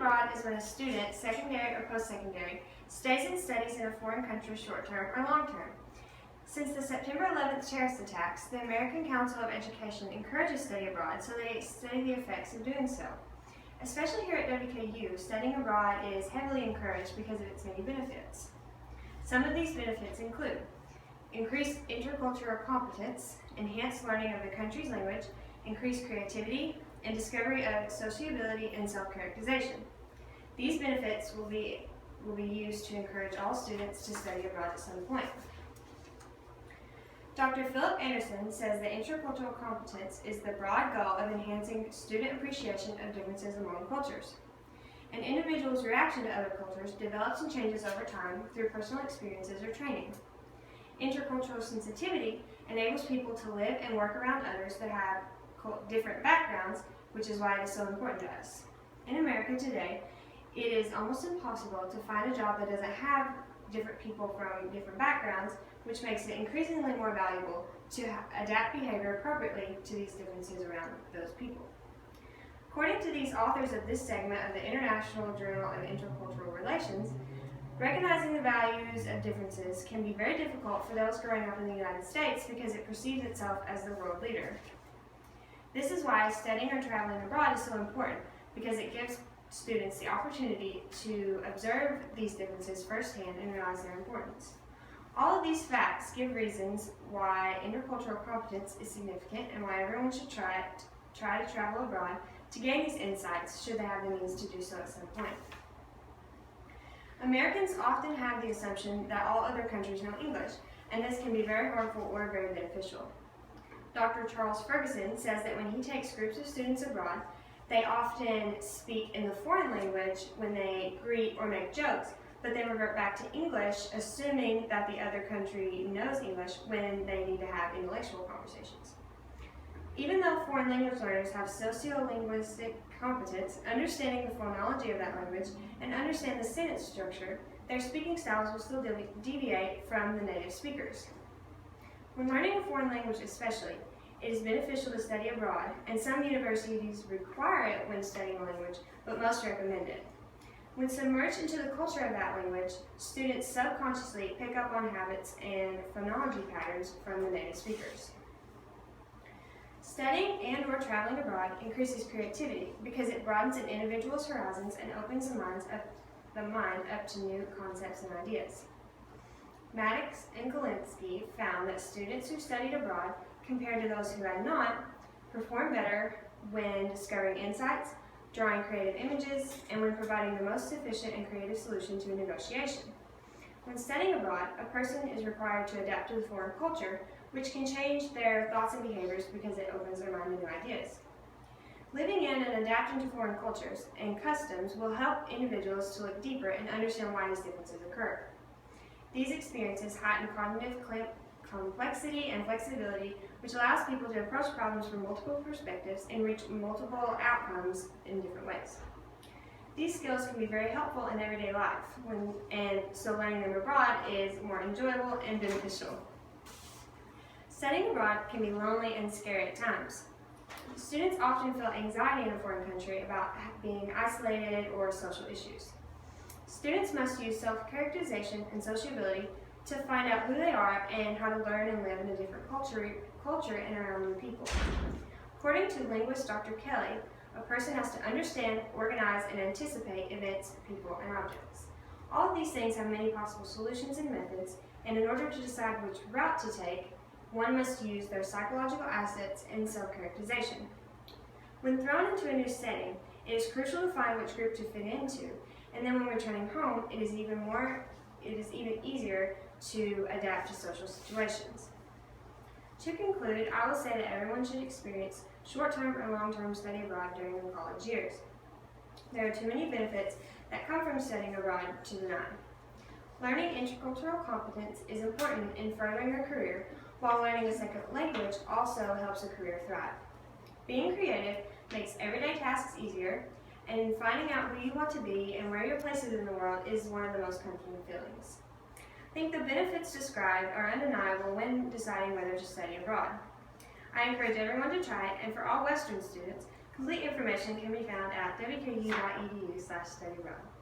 abroad is when a student, secondary or post-secondary, stays and studies in a foreign country short-term or long-term. Since the September 11th terrorist attacks, the American Council of Education encourages study abroad, so they study the effects of doing so. Especially here at WKU, studying abroad is heavily encouraged because of its many benefits. Some of these benefits include increased intercultural competence, enhanced learning of the country's language, increased creativity, and discovery of sociability and self-characterization. These benefits will be used to encourage all students to study abroad at some point. Dr. Philip Anderson says that intercultural competence is the broad goal of enhancing student appreciation of differences among cultures. An individual's reaction to other cultures develops and changes over time through personal experiences or training. Intercultural sensitivity enables people to live and work around others that have different backgrounds, which is why it is so important to us. In America today, it is almost impossible to find a job that doesn't have different people from different backgrounds, which makes it increasingly more valuable to adapt behavior appropriately to these differences around those people. According to these authors of this segment of the International Journal of Intercultural Relations, recognizing the values of differences can be very difficult for those growing up in the United States because it perceives itself as the world leader. This is why studying or traveling abroad is so important, because it gives students the opportunity to observe these differences firsthand and realize their importance. All of these facts give reasons why intercultural competence is significant and why everyone should try to travel abroad to gain these insights should they have the means to do so at some point. Americans often have the assumption that all other countries know English, and this can be very harmful or very beneficial. Dr. Charles Ferguson says that when he takes groups of students abroad, they often speak in the foreign language when they greet or make jokes, but then revert back to English, assuming that the other country knows English when they need to have intellectual conversations. Even though foreign language learners have sociolinguistic competence, understanding the phonology of that language, and understand the sentence structure, their speaking styles will still deviate from the native speakers. When learning a foreign language especially, it is beneficial to study abroad, and some universities require it when studying a language, but most recommend it. When submerged into the culture of that language, students subconsciously pick up on habits and phonology patterns from the native speakers. Studying and or traveling abroad increases creativity because it broadens an individual's horizons and opens the mind up to new concepts and ideas. Maddox and Galinsky found that students who studied abroad, compared to those who had not, performed better when discovering insights, drawing creative images, and when providing the most efficient and creative solution to a negotiation. When studying abroad, a person is required to adapt to the foreign culture, which can change their thoughts and behaviors because it opens their mind to new ideas. Living in and adapting to foreign cultures and customs will help individuals to look deeper and understand why these differences occur. These experiences heighten cognitive complexity and flexibility, which allows people to approach problems from multiple perspectives and reach multiple outcomes in different ways. These skills can be very helpful in everyday life, and so learning them abroad is more enjoyable and beneficial. Studying abroad can be lonely and scary at times. Students often feel anxiety in a foreign country about being isolated or social issues. Students must use self-characterization and sociability to find out who they are and how to learn and live in a different culture and around new people. According to linguist Dr. Kelly, a person has to understand, organize, and anticipate events, people, and objects. All of these things have many possible solutions and methods, and in order to decide which route to take, one must use their psychological assets and self-characterization. When thrown into a new setting, it is crucial to find which group to fit into, and then when returning home, it is even easier to adapt to social situations. To conclude, I will say that everyone should experience short-term or long-term study abroad during their college years. There are too many benefits that come from studying abroad to deny. Learning intercultural competence is important in furthering a career, while learning a second language also helps a career thrive. Being creative makes everyday tasks easier, and finding out who you want to be and where your place is in the world is one of the most comforting feelings. I think the benefits described are undeniable when deciding whether to study abroad. I encourage everyone to try it, and for all Western students, Complete information can be found at wku.edu/studyabroad.